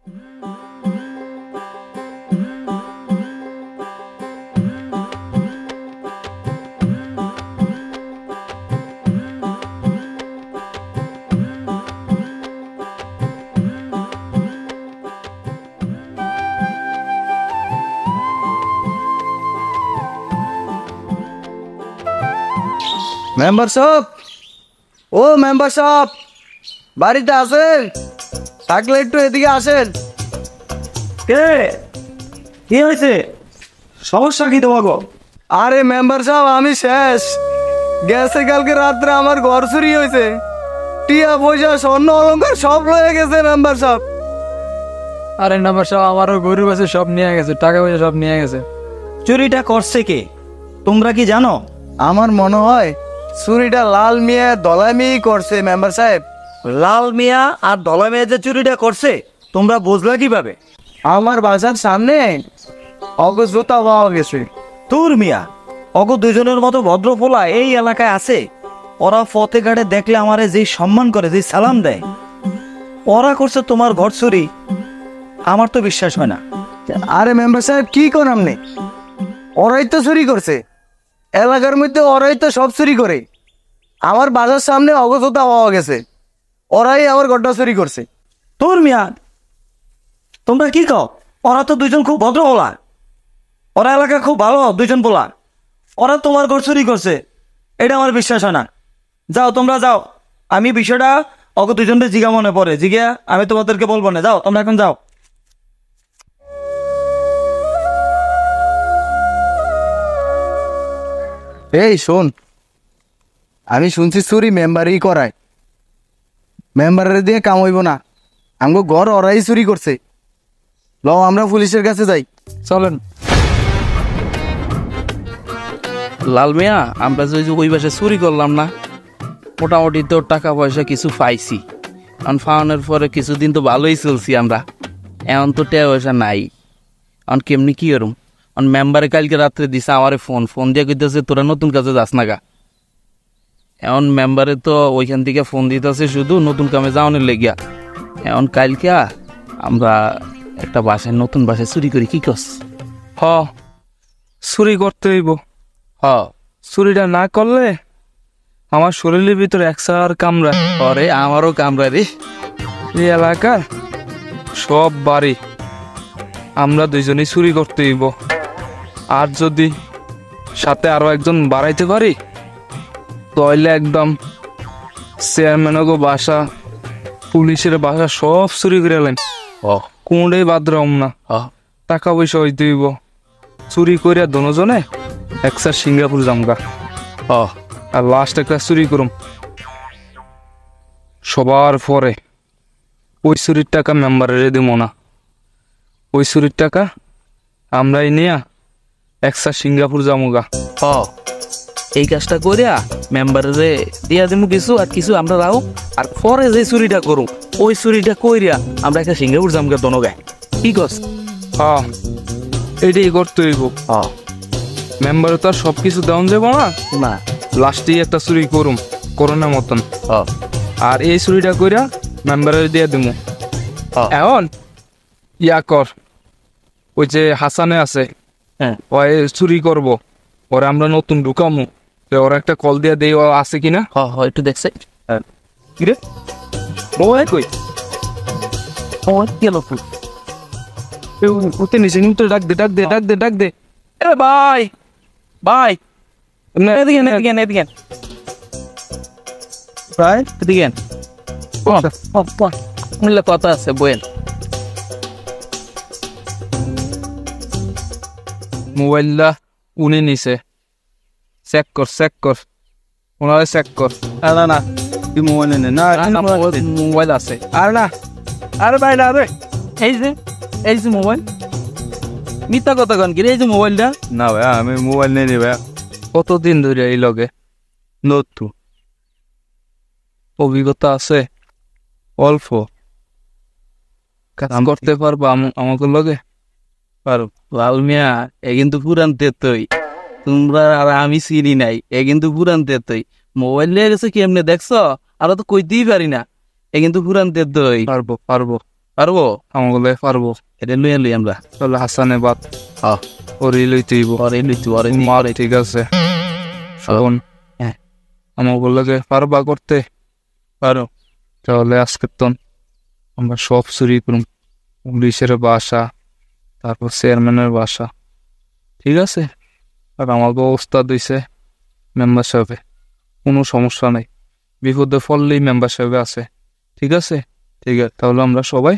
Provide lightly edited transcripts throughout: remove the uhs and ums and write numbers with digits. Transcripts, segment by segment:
Member সাহেব, ও member সাহেব, বাড়িতে আছেন? থাকলে একটু এদিকে আসেন। কে? কি হয়েছে? সমস্যা কি তোমাকে? আরে মেম্বার সাহেব, আমি শেষ। গেছে কালকে রাত্রে আমার ঘর চুরি হয়েছে। টিয়া পয়সা স্বর্ণ অলংকার সব লয়ে গেছে মেম্বার সাহেব। আরে মেম্বার সাহেব, আমারও গরু আছে, সব নিয়ে গেছে, টাকা পয়সা সব নিয়ে গেছে। চুরিটা করছে কে তোমরা কি জানো? আমার মনে হয় চুরিটা লাল মিয়া দলা মিয়া করছে মেম্বার সাহেব। লাল মিয়া আর দলা মিয়া যে চুরিটা করছে তোমরা বুঝলা কিভাবে? আমার বাসার সামনে অগ জুতা পাওয়া গেছে। তোর মিয়া, অগো দুজনের মতো ভদ্র ফোলা এই এলাকায় আছে? ওরা পথে ঘাটে দেখলে আমারে যে সম্মান করে, যে সালাম দেয়, ওরা করছে তোমার ঘর চুরি? আমার তো বিশ্বাস হয় না। আরে মেম্বার সাহেব, কি করাম নেই, ওরাই তো চুরি করছে। এলাকার মধ্যে ওরাই তো সব চুরি করে। আমার বাসার সামনে অগজতা পাওয়া গেছে, ওরাই আমার ঘরটা চুরি করছে। তোর মিয়া, তোমরা কি কও? ওরা তো দুজন খুব ভদ্র পোলা, ওরা এলাকা খুব ভালো দুজন পোলা, ওরা তোমার ঘর চুরি করছে? এটা আমার বিশ্বাস হয় না। যাও তোমরা যাও, আমি বিষয়টা অগ দুজনের জিগা মনে পড়ে, জিগা আমি তোমাদেরকে বলবো না। যাও তোমরা এখন যাও। এই শোন, আমি শুনছি চুরি মেম্বারই করায়। মেম্বারের দিয়ে কাম হইব না, আমগো ঘর ওরাই চুরি করছে। ল আমরা পুলিশের কাছে যাই। চলেন। লাল মিয়া, আমরা যে ওই বাসে চুরি করলাম না, মোটামুটি তো টাকা পয়সা কিছু পাইছি। এখন ফাওয়ানোর পরে কিছুদিন তো ভালোই চলছি আমরা। এখন তো টাকা পয়সা নাই, এখন কেমনি কি করুম? এখন মেম্বারে কালকে রাত্রে দিছে আমারে ফোন দিয়ে কইতেছে তোরা নতুন কাজে যাস না গা। এখন মেম্বারে তো ওইখান থেকে ফোন দিতেছে শুধু নতুন কামে যাওয়ানোর লেগিয়া। এখন কালকে আমরা একটা বাসায়, নতুন বাসায় চুরি করি, কি কস? হ, চুরি করতে হইব। হ, চুরিটা না করলে আমার শরীরের ভিতরে একসার কামড়া। পরে আমারও কামড়া রে। এই এলাকার সব বাড়ি আমরা দুইজনই চুরি করতে হইব। আর যদি সাথে আরো একজন বাড়াইতে পারি তাহলে একদম চেয়ারম্যানগো বাসা, পুলিশের বাসা সব চুরি করে এলেন। কোনটাই বাদ রাম না। টাকা পয়সা হইতে হইব। চুরি করিয়া দোনোজনে একসার সিঙ্গাপুর জামগা। আর লাস্ট একটা চুরি করুম। সবার পরে ওই চুরির টাকা মেম্বারের দিব না, ওই চুরির টাকা আমরাই নিয়া একসার সিঙ্গাপুর জামুগা। এই কাজটা করিয়া মেম্বারে দিয়া দিমু কিছু, আর কিছু আমরা রাও। আর পরে যে চুরিটা করুম, ওই চুরিটা কইরা আমরা একটা সিঙ্গাপুর জামগা দনগায়, কি কস? হ্যাঁ, এটাই করতে হইব। মেম্বারে তো আর সবকিছু দেওয়া যাব না, না লাস্টেই একটা চুরি করুম করোনার মতন। আর এই চুরিটা কইরা মেম্বারের দিয়ে দিমু। এখন ইয়া কর, ওই যে হাসানে আছে, ওই চুরি করবো, ওরা আমরা নতুন ঢুকামু, ওরা একটা কল দিয়ে দেই ও আছে কিনা। একটু দেখছে। কিরে মোবাইল কই? গেল ওতে নিচে নিতে ডাক দে, ডাক দে, ডাক দে, ডাক দে। এ ভাই, ভাই এদিকে এদিকে এদিকে ভাই, এদিকে মিলে কথা আছে বইয়েন। মোবাইলটা উনি নিছে, চেক কর, চেক কর, ওনারে চেক কর। না না, তুই মোবাইল নে না, মোবাইল আছে। আর না, আরে ভাই না রে, এই যে মোবাইল, মিথ্যা কথা কন কি? এই যে মোবাইলটা। না ভাই, আমি মোবাইল নেই রে ভাই। কতদিন ধরে এই লগে? নতুন অভিজ্ঞতা আছে অল্প, কাজ করতে পারবা আমাকে লগে? পারো লাল মিয়া, এ কিন্তু পুরান তেতই, তোমরা আর আমি চিনি নাই। এ কিন্তু পুরান তেতই, মোবাইল নিয়ে গেছে কি এমনি দেখছ? আর তো কইতেই পারি না, এ কিন্তু পুরান তেতই। পারবো পারবো। পারবো আমার বলে পারবো। এটা লইয়া লই আমরা তাহলে হাসানে বাদ হ্যাঁ ওরই লইতে হইব। পরে লইতে পরে মার ঠিক আছে। শোন, হ্যাঁ। আমার বললে পারবা করতে পারো তাহলে আজকে তো আমরা সব চুরি করুম, পুলিশের বাসা, তারপর চেয়ারম্যানের বাসা, ঠিক আছে? আর আমার ব্যবস্থা দিছে মেম্বার সাহেবে, কোনো সমস্যা নেই, বিপদে পড়লেই মেম্বার সাহেবে আছে, ঠিক আছে? ঠিক আছে, তাহলে আমরা সবাই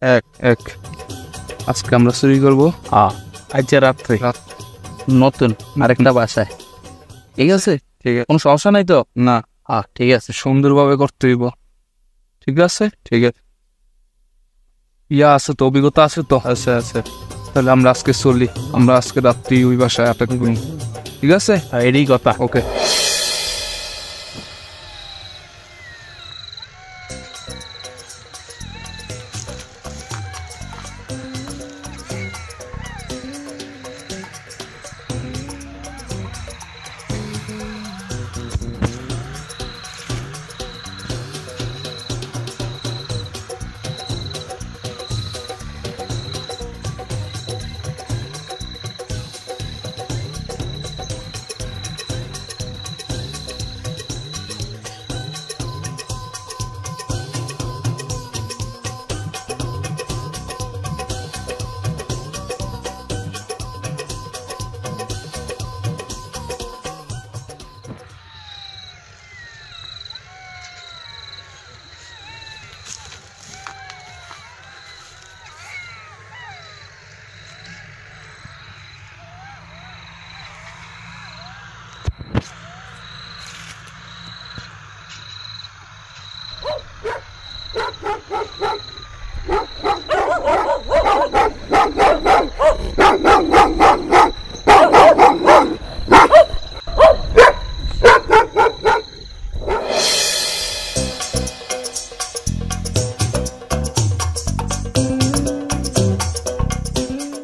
এক এক আজকে আমরা চুরি করবো আজ রাত্রে রাত। নতুন আরেকটা বাসায়, ঠিক আছে? ঠিক আছে, কোনো সমস্যা নাই তো? না ঠিক আছে সুন্দরভাবে করতে হইব, ঠিক আছে? ঠিক আছে, ইয়া আছে তো, অভিজ্ঞতা আছে তো? আছে আছে। তাহলে আমরা আজকে চলি, আমরা আজকে রাত্রি ওই বাসায় অ্যাটাক করি, ঠিক আছে? এটাই কথা। ওকে।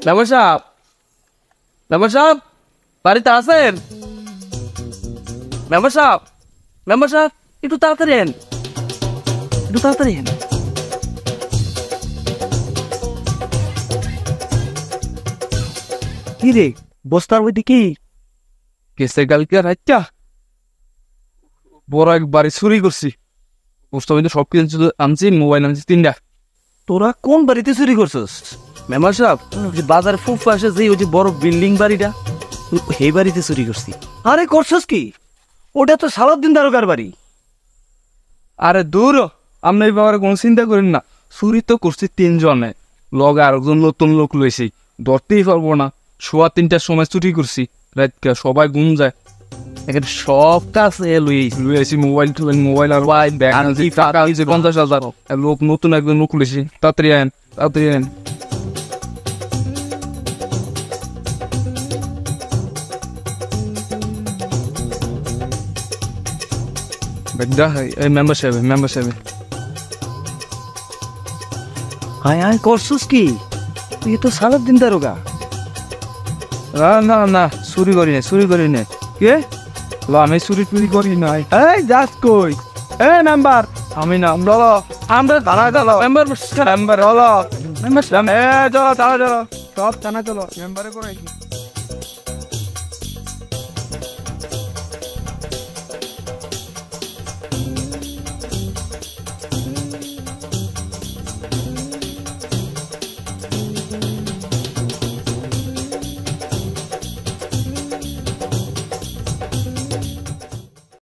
মেম্বার সাহেব, মেম্বার সাহেব বাড়িতে আছেন? মেম্বার সাহেব, মেম্বার সাহেব একটু তাড়াতাড়ি এন, একটু তাড়াতাড়ি এন। কি রে বস্তার মধ্যে কি? কেসে কালকে রাইতা বড় এক বাড়ি চুরি করছি, পোস্ট অফিসে সব কিছু আনছি, মোবাইল আনছি 3টা। তোরা কোন বাড়িতে চুরি করছস? মেম্বার সাহেব ওই যে বাজার ফুফ পাশে যে ওই যে বড় বিল্ডিং বাড়িটা, সেই বাড়িতে চুরি করছি। আরে করছস কি? ওটা তো সালাউদ্দিন দারোগার বাড়ি। আরে দূর, আমরা এই ব্যাপারে কোনো চিন্তা করেন না, চুরি তো করছি 3 জনে, লগে আরেকজন নতুন লোক লইছি, ধরতেই পারবো না। 3:15টার সময় চুরি করছি, রাতকে সবাই ঘুম যায়, এখানে সব কাজ লই আইছি মোবাইল মোবাইল আর ব্যাগ আনছি, টাকা হয়েছে 50,000। লোক নতুন একজন লোক লইছি, তাড়াতাড়ি আইন, তাড়াতাড়ি আইন। এই মেম্বার সাহেব হায় হায় করছস কি? তুই তো সালাউদ্দিন দারোগা। না না চুরি করি না কে লো, আমি চুরি করি নাই। এই যাস কই? এ নাম্বার আমি না বলো, আমরা থানা চলো। মেম্বার মেম্বার হলো। মেম্বার চলো চলো চলো সব থানা চলো। মেম্বারে করে